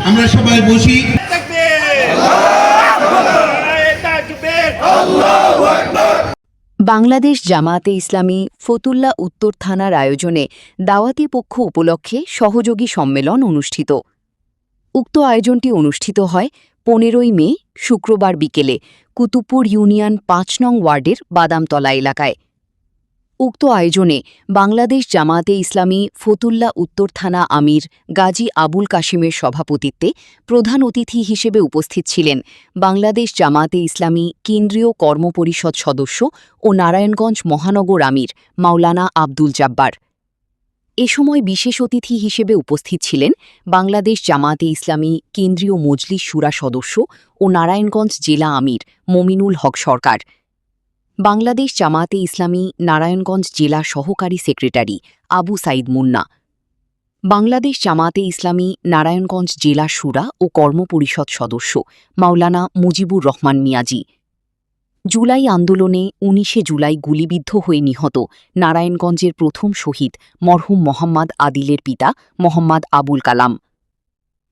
আমরা সবাই বসি। বাংলাদেশ জামায়াতে ইসলামী ফতুল্লা উত্তর থানার আয়োজনে দাওয়াতি পক্ষ উপলক্ষে সহযোগী সম্মেলন অনুষ্ঠিত। উক্ত আয়োজনটি অনুষ্ঠিত হয় 15ই মে শুক্রবার বিকেলে কুতুবপুর ইউনিয়ন 5 নং ওয়ার্ডের বাদামতলা এলাকায়। উক্ত আয়োজনে বাংলাদেশ জামায়াতে ইসলামী ফতুল্লা উত্তর থানা আমির গাজী আবুল কাশিমের সভাপতিত্বে প্রধান অতিথি হিসেবে উপস্থিত ছিলেন বাংলাদেশ জামায়াতে ইসলামী কেন্দ্রীয় কর্মপরিষদ সদস্য ও নারায়ণগঞ্জ মহানগর আমির মাওলানা আব্দুল জাব্বার। এ সময় বিশেষ অতিথি হিসেবে উপস্থিত ছিলেন বাংলাদেশ জামায়াতে ইসলামী কেন্দ্রীয় মজলিস শুরা সদস্য ও নারায়ণগঞ্জ জেলা আমির মমিনুল হক সরকার, বাংলাদেশ জামায়াতে ইসলামী নারায়ণগঞ্জ জেলা সহকারী সেক্রেটারি আবু সাইদ মুন্না, বাংলাদেশ জামায়াতে ইসলামী নারায়ণগঞ্জ জেলা শুরা ও কর্মপরিষদ সদস্য মাওলানা মুজিবুর রহমান মিয়াজি। জুলাই আন্দোলনে 19শে জুলাই গুলিবিদ্ধ হয়ে নিহত নারায়ণগঞ্জের প্রথম শহীদ মরহুম মোহাম্মদ আদিলের পিতা মোহাম্মদ আবুল কালাম।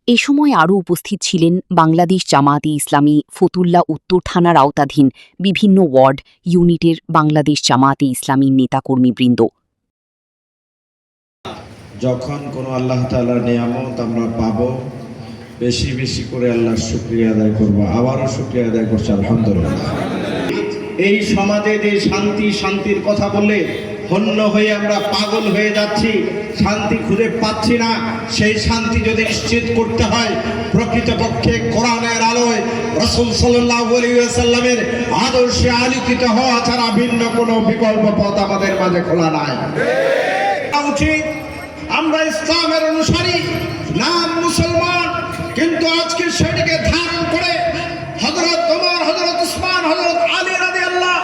এ সময় আরও উপস্থিত ছিলেন বাংলাদেশ জামায়াতে ইসলামী ফতুল্লা উত্তর থানার আওতাধীন বিভিন্ন ওয়ার্ড ইউনিটের বাংলাদেশ জামায়াতে ইসলামী নেতাকর্মীবৃন্দ। যখন কোনো আল্লাহ তাআলার নিয়ামত আমরা পাব, বেশি বেশি করে আল্লাহর শুকরিয়া আদায় করব। আবারও শুকরিয়া আদায় করছি আলহামদুলিল্লাহ। এই সমাজে যে শান্তির কথা বললে হন্য হয়ে আমরা পাগল হয়ে যাচ্ছি, শান্তি খুঁজে পাচ্ছি না। সেই শান্তি যদি নিশ্চিত করতে হয়, প্রকৃতপক্ষে কোরআনের আলোয় রাসূল সাল্লাল্লাহু আলাইহি ওয়াসাল্লামের আদর্শে আলোকিত হওয়া ছাড়া ভিন্ন কোনো বিকল্প পথ আমাদের মাঝে খোলা নাই। উচিত আমরা ইসলামের অনুসারী, নাম মুসলমান, কিন্তু আজকে সেটিকে ধারণ করে হযরত ওমর, হযরত উসমান, হযরত আলী রাদিয়াল্লাহ,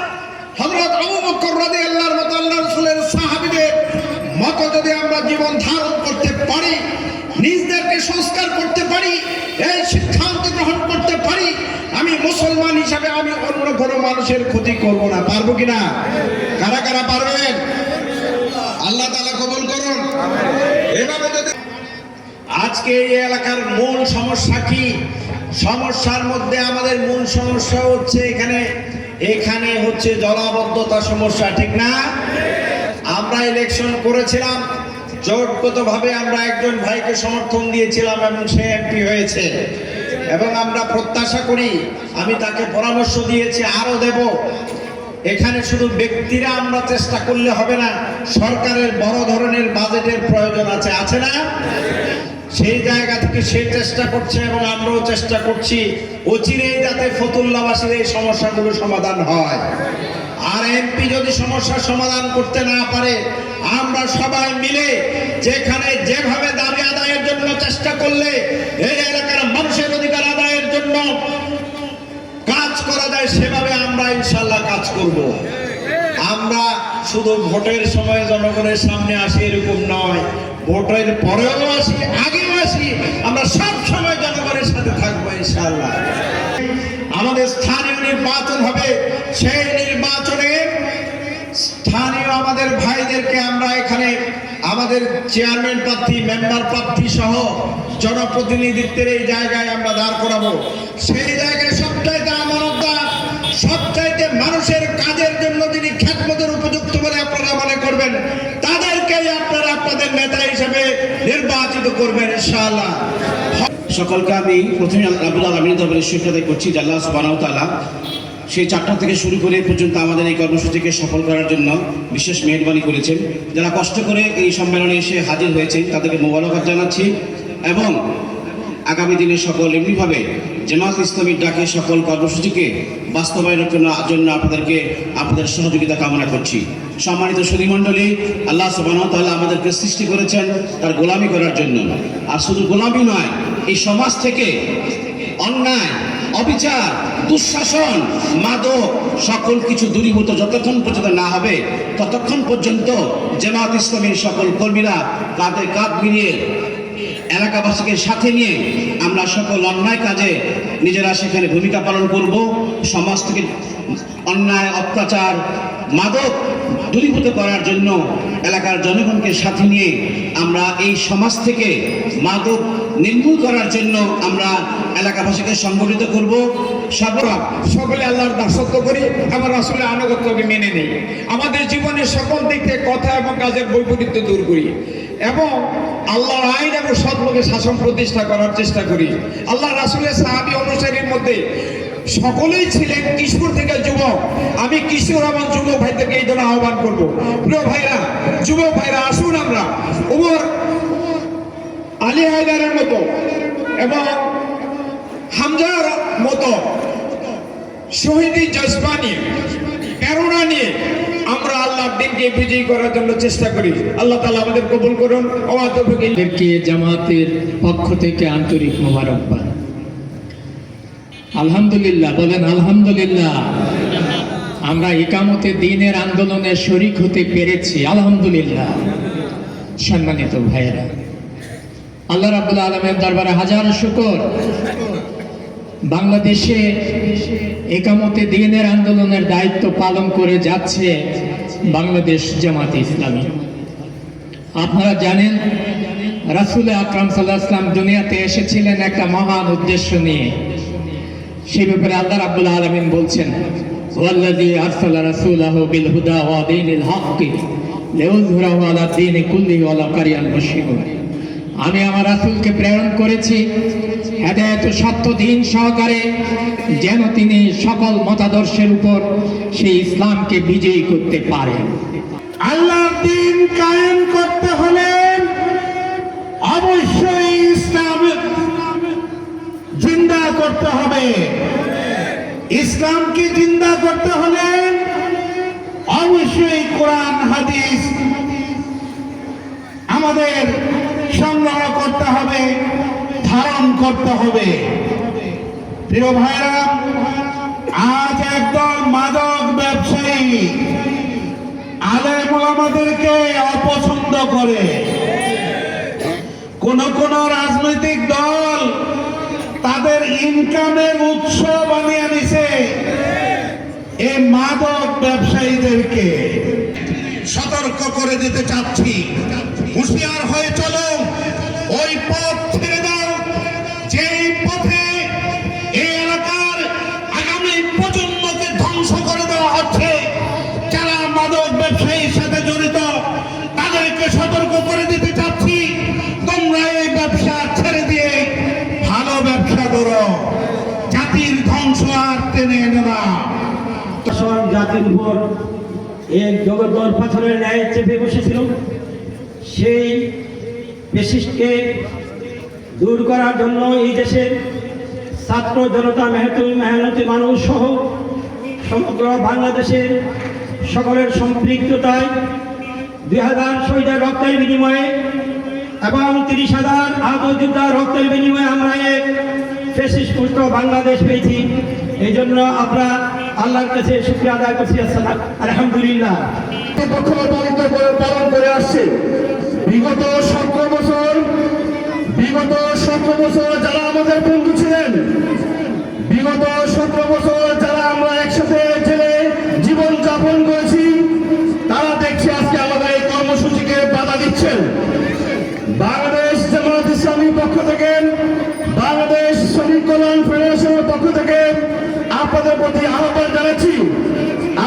হযরত আবু বকর রাদিয়াল্লাহর মতো আল্লাহ রাসূলের সাহাবীদের মতো যদি আমরা জীবন ধারণ করতে পারি, নিজেদেরকে সংস্কার করতে পারি, এই সিদ্ধান্ত গ্রহণ করতে পারি, আমি মুসলমান হিসাবে আমি অন্য কোনো মানুষের ক্ষতি করব না। পারবো কিনা? কারা কারা পারবেন? আল্লাহ তাআলা কবুল করুন। এভাবে যদি আজকে এই এলাকার মূল সমস্যা কি? সমস্যার মধ্যে আমাদের মূল সমস্যা হচ্ছে এখানে হচ্ছে জলাবদ্ধতা সমস্যা, ঠিক না? আমরা ইলেকশন করেছিলাম, জোটগতভাবে আমরা একজন ভাইকে সমর্থন দিয়েছিলাম এবং সে এমপি হয়েছে, এবং আমরা প্রত্যাশা করি, আমি তাকে পরামর্শ দিয়েছি, আরো দেব। এখানে শুধু ব্যক্তিরা আমরা চেষ্টা করলে হবে না, সরকারের বড় ধরনের বাজেটের প্রয়োজন আছে, আছে না? সেই জায়গা থেকে সে চেষ্টা করছে এবং আমরাও চেষ্টা করছি অচিরেই যাতে ফতুল্লাবাসীর এই সমস্যাগুলো সমাধান হয়। আর এমপি যদি সমস্যার সমাধান করতে না পারে, আমরা সবাই মিলে যেখানে যেভাবে দাবি আদায়ের জন্য চেষ্টা করলে এই এলাকার মানুষের অধিকার আদায়ের জন্য কাজ করা যায়, সেভাবে আমরা ইনশাল্লাহ কাজ করব। আমরা শুধু ভোটের সময় জনগণের সামনে আসি এরকম নয়, ভোটের পরেও আসি, আগেও আসি, আমরা সব সময় জনগণের সাথে থাকবো ইনশাআল্লাহ। আমাদের স্থানীয় নির্বাচন হবে, সেই নির্বাচনে স্থানীয় আমাদের ভাইদেরকে আমরা এখানে আমাদের চেয়ারম্যান প্রার্থী, মেম্বার প্রার্থী সহ জনপ্রতিনিধিত্বের এই জায়গায় আমরা দাঁড় করাবো। সেই জায়গায় সবচাইতে আমানতদার, সবচাইতে মানুষের কাজের জন্য যিনি খ্যাতমতের উপযুক্ত বলে আপনারা মনে করবেন, তাদেরকেই আপনারা আপনাদের নেতা হিসেবে নির্বাচিত করবেন ইনশাআল্লাহ। সকলকে আমি প্রথমে রাব্বুল আলামিনের দরবারে শুকরিয়া আদায় করছি যে আল্লাহ সুবহানাহু ওয়া তাআলা সেই 4টা থেকে শুরু করে পর্যন্ত আমাদের এই কর্মসূচিকে সফল করার জন্য বিশেষ মেহেরবানি করেছেন। যারা কষ্ট করে এই সম্মেলনে এসে হাজির হয়েছেন তাদেরকে মোবারকবাদ জানাচ্ছি, এবং আগামী দিনে সকল এমনিভাবে জামাত ইসলামীর ডাকে সকল কর্মসূচিকে বাস্তবায়নের জন্য আপনাদের সহযোগিতা কামনা করছি। সম্মানিত সুধীমণ্ডলী, আল্লাহ সুবহানাহু ওয়া তাআলা আমাদেরকে সৃষ্টি করেছেন তার গোলামি করার জন্য। আর শুধু গোলামি নয়, এই সমাজ থেকে অন্যায়, অবিচার, দুঃশাসন, মাদক সকল কিছু দূরীভূত যতক্ষণ পর্যন্ত না হবে ততক্ষণ পর্যন্ত জামাত ইসলামীর সকল কর্মীরা কাঁধে কাঁধ মিলিয়ে এলাকাবাসীকে সাথে নিয়ে আমরা সকল অন্যায় কাজে নিজেরা সেখানে ভূমিকা পালন করব। সমাজ থেকে অন্যায়, অত্যাচার, মাদক দূরীভূত করার জন্য এলাকার জনগণকে সাথে নিয়ে আমরা এই সমাজ থেকে মাদক নির্মূল করার জন্য আমরা এলাকাবাসীকে সংগঠিত করব। সকলে আল্লাহর দাসত্ব করি, আমার রাসূলের আনুগত্যকে মেনে নেই, আমাদের জীবনের সকল দিক থেকে কথা এবং কাজের বৈপরীত্য দূর করি এবং আল্লাহর আইন এবং সৎলোকে শাসন প্রতিষ্ঠা করার চেষ্টা করি। আল্লাহ রাসূলের সাহাবী অনুসারীর মধ্যে সকলেই ছিলেন কিশোর থেকে যুবক। আমি কিশোর এবং যুবক ভাইদেরকে এই জন্য আহ্বান করব, প্রিয় ভাইরা, যুবক ভাইরা, আসুন আমরা ওমর আলী হায়দারের মতো এবং হামজার মতো শহীদি জজবা নিয়ে, প্রেরণা নিয়ে আমরা আল্লাহর দিনকে বিজয়ী করার জন্য চেষ্টা করি। আল্লাহ তাআলা আমাদের কবুল করুন। আমাদেরকে জামাতের পক্ষ থেকে আন্তরিক মোবারকবাদ। আলহামদুলিল্লাহ, বলেন আলহামদুলিল্লাহ। আমরা ইকামতে দ্বীনের আন্দোলনে শরীক হতে পেরেছি, আলহামদুলিল্লাহ। সম্মানিত ভাইয়েরা, আল্লাহ রাব্বুল আলামিনের দরবারে হাজার শুকর। বাংলাদেশে ইকামতে দ্বীনের আন্দোলনের দায়িত্ব পালন করে যাচ্ছে বাংলাদেশ জামাত ইসলামী। আপনারা জানেন, রাসূল আকরাম সাল্লাল্লাহু আলাইহি ওয়াসাল্লাম দুনিয়াতে এসেছিলেন একটা মহান উদ্দেশ্য নিয়ে। সেই ব্যাপারে আল্লাহ রাব্বুল আলামিন বলছেন, ওয়াল্লাযী আরসালা রাসূলাহু বিল হুদা ওয়া দীনিল হক লিইয়ুযহিরাহু আলা দীনি কুল্লিহি ওয়া লাউ কারিহাল মুশরিকুন। আমি আমার রাসূলকে প্রেরণ করেছি হেদায়েত ও সত্য দ্বীন সহকারে, যেন তিনি সকল মতাদর্শের উপর সেই ইসলামকে বিজয়ী করতে পারেন। আল্লাহর দ্বীন কায়েম করতে হলে অবশ্যই ইসলাম জিন্দা করতে হবে। ইসলামকে জিন্দা করতে হলে অবশ্যই কোরআন হাদিস আমাদের সংগ্রহ করতে হবে, ধারণ করতে হবে। প্রিয় ভাইরা, আজ একদল মাদক ব্যবসায়ী আলেম ওলামাদেরকে অপছন্দ করে। কোন কোন রাজনৈতিক দল তাদের ইনকামের উৎস বানিয়ে নিছে এই মাদক ব্যবসায়ীদেরকে। সতর্ক করে দিতে চাচ্ছি, হুঁশিয়ার হয়ে চলো, ওই পথ ছেড়ে দাও যেই পথে এই এলাকার আগামী প্রজন্মকে ধ্বংস করে দেওয়া হচ্ছে। যারা মাদক ব্যবসায়ীর সাথে জড়িত তাদেরকে সতর্ক করে দিতে চাচ্ছি, তোমরা এই ব্যবসা ছেড়ে দিয়ে ভালো ব্যবসা করো, জাতির ধ্বংস আর টেনে এনে না। জাতির উপর এক জগদ্দল পাথরের ন্যায় চেপে বসেছিল। সেই পেশিসকে দূর করার জন্য এই দেশের ছাত্র জনতা, মেহনতি মানুষ সহ সমগ্র বাংলাদেশের সকলের সম্পৃক্ততায় 2000 শহীদের রক্তের বিনিময়ে এবং 30,000 আহত যোদ্ধার রক্তের বিনিময়ে আমরা এক ফ্যাসিস্ট মুক্ত বাংলাদেশ পেয়েছি। এই জন্য আমরা আল্লাহর কাছে শুকরিয়া আদায় করছি। আলহামদুলিল্লাহ। পালন করে আসছে বিগত 17 বছর যারা আমাদের বন্ধু ছিলেন, বিগত 17 বছর যারা আমরা একসাথে জেলে জীবন যাপন করেছি, তারা দেখছি আজকে আমাদের এই কর্মসূচিকে বাধা দিচ্ছেন। বাংলাদেশ জামাত ইসলামীর পক্ষ থেকে, বাংলাদেশ শ্রমিক কল্যাণ ফেডারেশনের পক্ষ থেকে আপনাদের প্রতি আহ্বান জানাচ্ছি।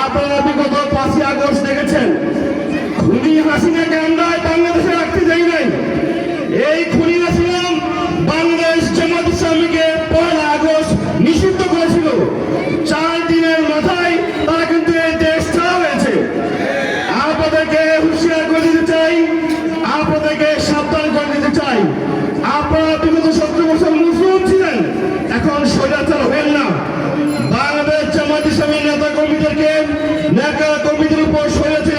আপনারা বিগত 5ই আগস্ট দেখেছেন, খুনি হাসিনাকে আমরা বাংলাদেশে রাখতে যাই নাই। এই খুনি হাসিনা বাংলাদেশ জামাত ইসলামীকে 1 আগস্ট নিষিদ্ধ করেছিল। 4 দিনের মাথায় তারা কিন্তু এই দেশ ছাড়া হয়েছে। আপনাদেরকে হুঁশিয়ার করে দিতে চাই, আপনাদেরকে সাবধান করে দিতে চাই। আপনারা বিগত 17 বছর কর্মীদেরকে নেতা কর্মীদের উপর স্বৈরাচারী